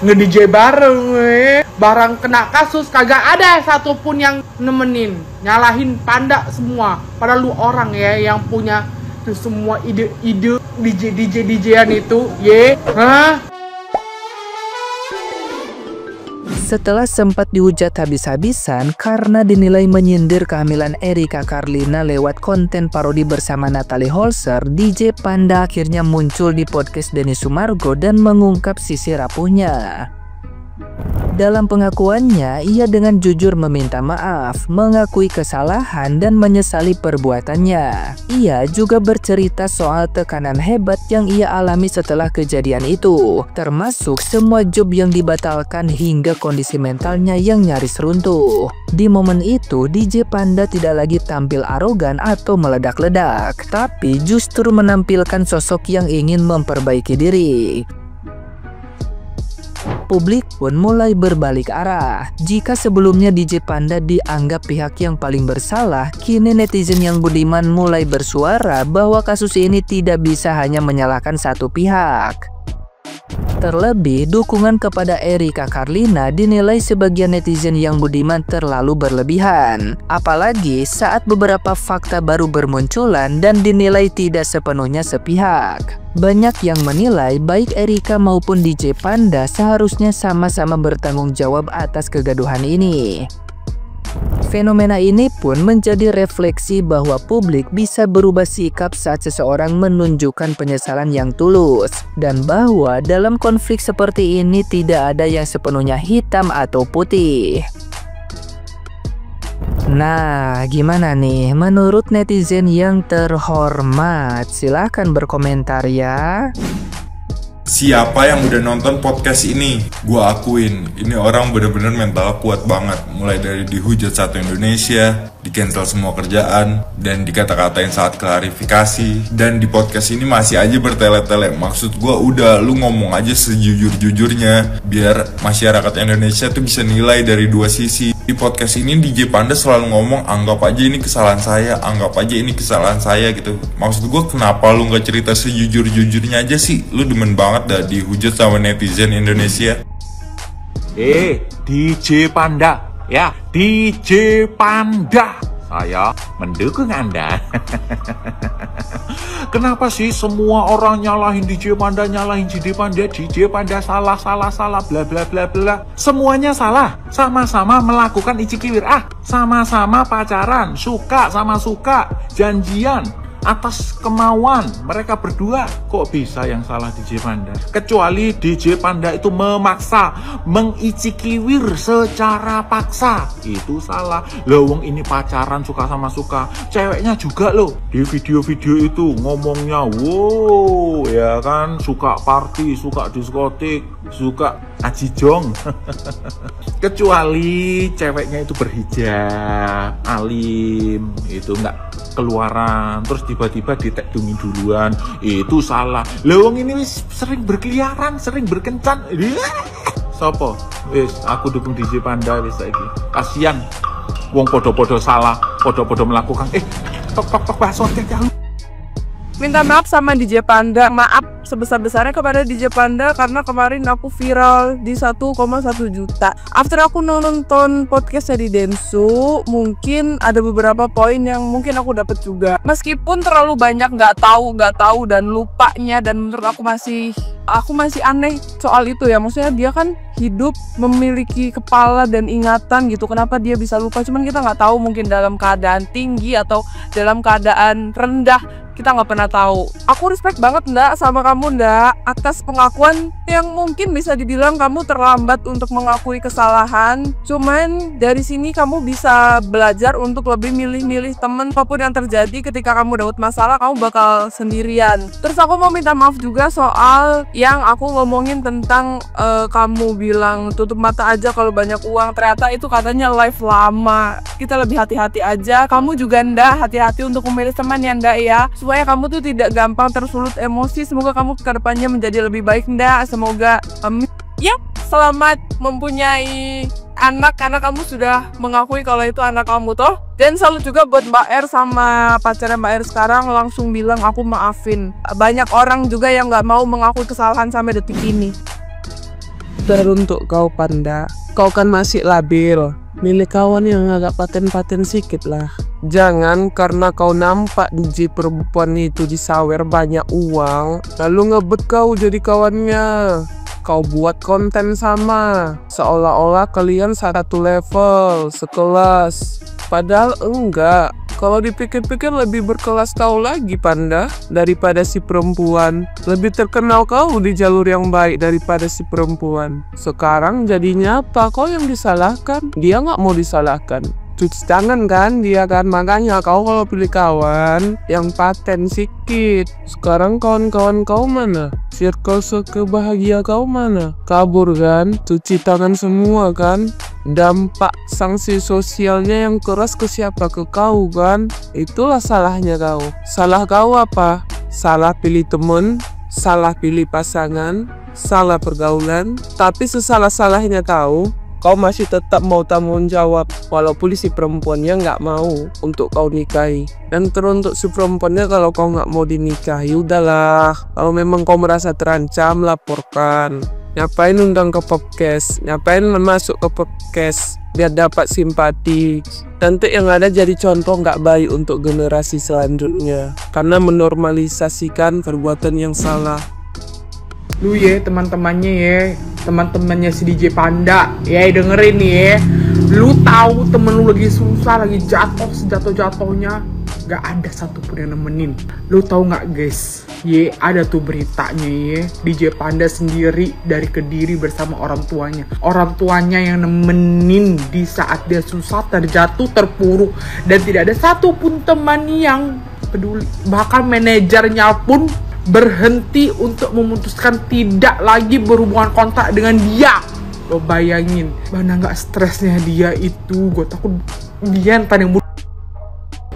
nge-DJ bareng, barang kena kasus kagak ada satupun yang nemenin, nyalahin Panda semua. Padahal lu orang ya yang punya tuh semua ide-ide DJ-an itu, Setelah sempat dihujat habis-habisan karena dinilai menyindir kehamilan Erika Carlina lewat konten parodi bersama Natalie Holzer, DJ Panda akhirnya muncul di podcast Denny Sumargo dan mengungkap sisi rapuhnya. Dalam pengakuannya, ia dengan jujur meminta maaf, mengakui kesalahan, dan menyesali perbuatannya. Ia juga bercerita soal tekanan hebat yang ia alami setelah kejadian itu, termasuk semua job yang dibatalkan hingga kondisi mentalnya yang nyaris runtuh. Di momen itu, DJ Panda tidak lagi tampil arogan atau meledak-ledak, tapi justru menampilkan sosok yang ingin memperbaiki diri. Publik pun mulai berbalik arah. Jika sebelumnya DJ Panda dianggap pihak yang paling bersalah, kini netizen yang budiman mulai bersuara bahwa kasus ini tidak bisa hanya menyalahkan satu pihak. Terlebih, dukungan kepada Erika Carlina dinilai sebagian netizen yang budiman terlalu berlebihan. Apalagi saat beberapa fakta baru bermunculan dan dinilai tidak sepenuhnya sepihak. Banyak yang menilai baik Erika maupun DJ Panda seharusnya sama-sama bertanggung jawab atas kegaduhan ini. Fenomena ini pun menjadi refleksi bahwa publik bisa berubah sikap saat seseorang menunjukkan penyesalan yang tulus, dan bahwa dalam konflik seperti ini tidak ada yang sepenuhnya hitam atau putih. Nah, gimana nih menurut netizen yang terhormat? Silahkan berkomentar ya. Siapa yang udah nonton podcast ini, gua akuin ini orang bener-bener mental kuat banget. Mulai dari dihujat satu Indonesia, di-cancel semua kerjaan, dan dikata-katain saat klarifikasi. Dan di podcast ini masih aja bertele-tele. Maksud gua udah, lu ngomong aja sejujur-jujurnya, biar masyarakat Indonesia tuh bisa nilai dari dua sisi. Di podcast ini DJ Panda selalu ngomong, anggap aja ini kesalahan saya, anggap aja ini kesalahan saya gitu. Maksud gue, kenapa lu gak cerita sejujur-jujurnya aja sih? Lu demen banget dah dihujat sama netizen Indonesia. DJ Panda, ya DJ Panda, saya mendukung Anda. Kenapa sih semua orang nyalahin DJ Panda, nyalahin DJ Panda salah, bla bla bla bla. Semuanya salah, sama-sama melakukan icikiwir, sama-sama pacaran, suka sama suka, janjian atas kemauan mereka berdua. Kok bisa yang salah DJ Panda? Kecuali DJ Panda itu memaksa, mengicikiwir secara paksa, itu salah. Lawang ini pacaran suka sama suka, ceweknya juga loh di video-video itu ngomongnya wow ya kan, suka party, suka diskotik, suka ajijong. Kecuali ceweknya itu berhijab, alim, itu enggak keluaran, terus tiba-tiba ditekdungin duluan, itu salah. Lewong ini sering berkeliaran, sering berkencan. Sopo? Wis, aku dukung DJ Panda wis saiki. Kasian wong podo-podo salah, podo-podo melakukan. Tok basotek ya. Minta maaf sama DJ Panda, maaf sebesar-besarnya kepada DJ Panda karena kemarin aku viral di 1,1 juta. After aku nonton podcast dari Densu, mungkin ada beberapa poin yang mungkin aku dapat juga. Meskipun terlalu banyak nggak tahu dan lupanya, dan menurut aku masih aneh soal itu ya. Maksudnya dia kan hidup memiliki kepala dan ingatan gitu, kenapa dia bisa lupa? Cuman kita nggak tahu, mungkin dalam keadaan tinggi atau dalam keadaan rendah, kita nggak pernah tahu. Aku respect banget Nda sama kamu Nda atas pengakuan yang mungkin bisa dibilang kamu terlambat untuk mengakui kesalahan. Cuman dari sini kamu bisa belajar untuk lebih milih-milih temen. Apapun yang terjadi ketika kamu dapat masalah, kamu bakal sendirian. Terus aku mau minta maaf juga soal yang aku ngomongin tentang kamu bilang tutup mata aja kalau banyak uang. Ternyata itu katanya live lama. Kita lebih hati-hati aja. Kamu juga Nda hati-hati untuk memilih teman ya Nda ya, supaya kamu tuh tidak gampang tersulut emosi. Semoga kamu kedepannya menjadi lebih baik Nda. Semoga ya selamat mempunyai anak karena kamu sudah mengakui kalau itu anak kamu toh. Dan salut juga buat Mbak R sama pacarnya Mbak R sekarang langsung bilang aku maafin. Banyak orang juga yang nggak mau mengakui kesalahan sampai detik ini. Dan untuk kau Panda, kau kan masih labil. Milih kawan yang agak paten-paten sikit lah. Jangan karena kau nampak DJ perempuan itu disawer banyak uang, lalu ngebet kau jadi kawannya. Kau buat konten sama, seolah-olah kalian satu level, sekelas. Padahal enggak. Kalau dipikir-pikir lebih berkelas kau lagi Panda daripada si perempuan. Lebih terkenal kau di jalur yang baik daripada si perempuan. Sekarang jadinya apa? Kau yang disalahkan. Dia nggak mau disalahkan. Cuci tangan kan dia kan. Makanya kau kalau pilih kawan yang paten sikit. Sekarang kawan-kawan kau mana? Circle bahagia kau mana? Kabur kan? Cuci tangan semua kan? Dampak sanksi sosialnya yang keras ke siapa? Ke kau kan? Itulah salahnya kau. Salah kau apa? Salah pilih temen, salah pilih pasangan, salah pergaulan. Tapi sesalah-salahnya kau masih tetap mau tanggung jawab walaupun si perempuannya nggak mau untuk kau nikahi. Dan teruntuk si perempuannya, kalau kau nggak mau dinikahi udahlah. Kalau memang kau merasa terancam, laporkan. Ngapain undang ke podcast? Ngapain masuk ke podcast biar dapat simpati? Nanti yang ada jadi contoh nggak baik untuk generasi selanjutnya karena menormalisasikan perbuatan yang salah. Lu teman-temannya si DJ Panda dengerin nih ya. Lu tahu temen lu lagi susah, lagi jatuh sejatuh-jatuhnya, gak ada satupun yang nemenin. Lu tahu nggak guys, ada tuh beritanya DJ Panda sendiri dari Kediri bersama orang tuanya yang nemenin di saat dia susah, terjatuh, terpuruk, dan tidak ada satupun teman yang peduli. Bahkan manajernya pun berhenti untuk memutuskan tidak lagi berhubungan kontak dengan dia. Lo bayangin mana nggak stresnya dia itu. Gue takut dia entar yang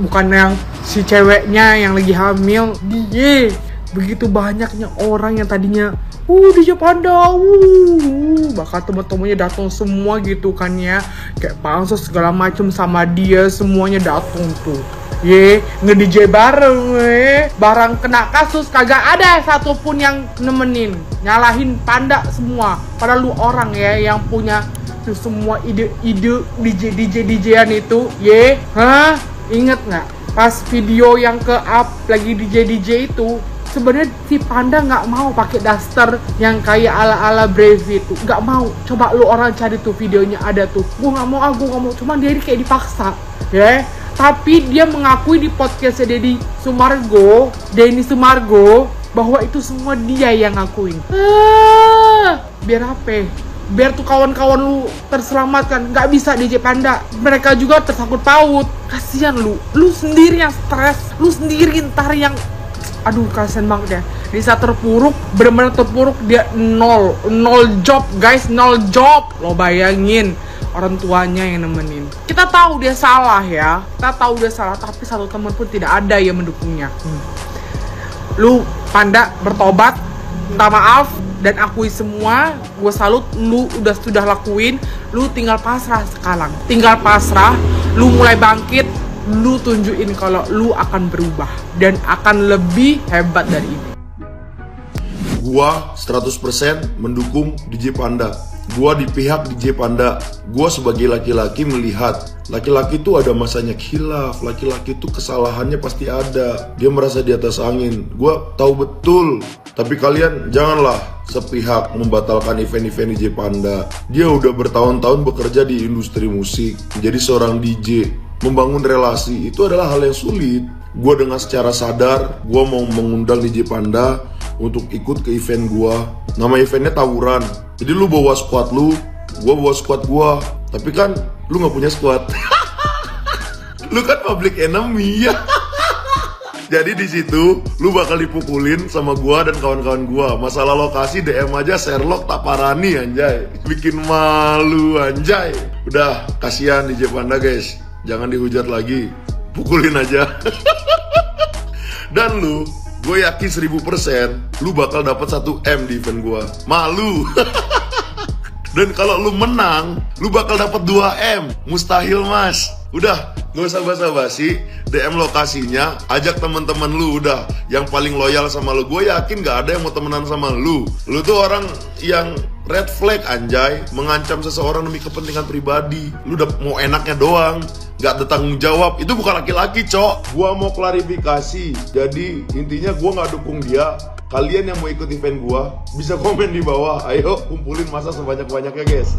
bukan yang si ceweknya yang lagi hamil. Dia begitu banyaknya orang yang tadinya DJ Panda bakal temen-temennya datang semua gitu kan ya, kayak pansos segala macem sama dia, semuanya datang tuh nge-DJ bareng. Barang kena kasus kagak ada satupun yang nemenin, nyalahin Panda semua. Padahal lu orang yang punya tuh semua ide-ide DJ-an itu. Ingat nggak pas video yang ke-up lagi DJ itu, sebenarnya si Panda nggak mau pakai daster yang kayak ala-ala Brave itu, nggak mau. Coba lu orang cari tuh videonya, ada tuh. Gue nggak mau, cuman dia ini kayak dipaksa Tapi dia mengakui di podcastnya Denny Sumargo bahwa itu semua dia yang ngakuin. Biar apa? Biar tuh kawan-kawan lu terselamatkan. Nggak bisa DJ Panda, mereka juga tersangkut paut. Kasian lu sendiri yang stres, lu sendiri ntar yang kasian banget ya. Di saat terpuruk, benar-benar terpuruk, dia nol job guys, nol job. Lo bayangin orang tuanya yang nemenin. Kita tahu dia salah tapi satu teman pun tidak ada yang mendukungnya. Lu Panda bertobat, minta maaf dan akui semua. Gue salut, lu sudah lakuin. Lu tinggal pasrah sekarang, lu mulai bangkit. Lu tunjukin kalau lu akan berubah dan akan lebih hebat dari ini. Gua 100% mendukung DJ Panda. Gua di pihak DJ Panda. Gua sebagai laki-laki melihat laki-laki itu ada masanya khilaf. Laki-laki itu kesalahannya pasti ada. Dia merasa di atas angin. Gua tahu betul. Tapi kalian janganlah sepihak membatalkan event-event DJ Panda. Dia udah bertahun-tahun bekerja di industri musik, menjadi seorang DJ. Membangun relasi itu adalah hal yang sulit. Gue dengan secara sadar, gue mau mengundang DJ Panda untuk ikut ke event gue. Nama eventnya Tawuran. Jadi lu bawa squad lu, gue bawa squad gue. Tapi kan lu gak punya squad. Lu kan public enemy ya. Jadi di situ lu bakal dipukulin sama gue dan kawan-kawan gue. Masalah lokasi DM aja Sherlock Taparani anjay. Bikin malu anjay. Udah, kasihan DJ Panda guys. Jangan dihujat lagi, pukulin aja. Dan lu, gue yakin 1000% lu bakal dapat 1 M di event gue. Malu. Dan kalau lu menang, lu bakal dapat 2 M. Mustahil mas. Udah, gak usah basa-basi. DM lokasinya, ajak temen-temen lu udah. Yang paling loyal sama lu. Gue yakin gak ada yang mau temenan sama lu. Lu tuh orang yang red flag anjay. Mengancam seseorang demi kepentingan pribadi. Lu udah mau enaknya doang, gak ada tanggung jawab. Itu bukan laki-laki, cok. Gua mau klarifikasi. Jadi intinya gua gak dukung dia. Kalian yang mau ikut event gua bisa komen di bawah. Ayo kumpulin masa sebanyak-banyaknya guys.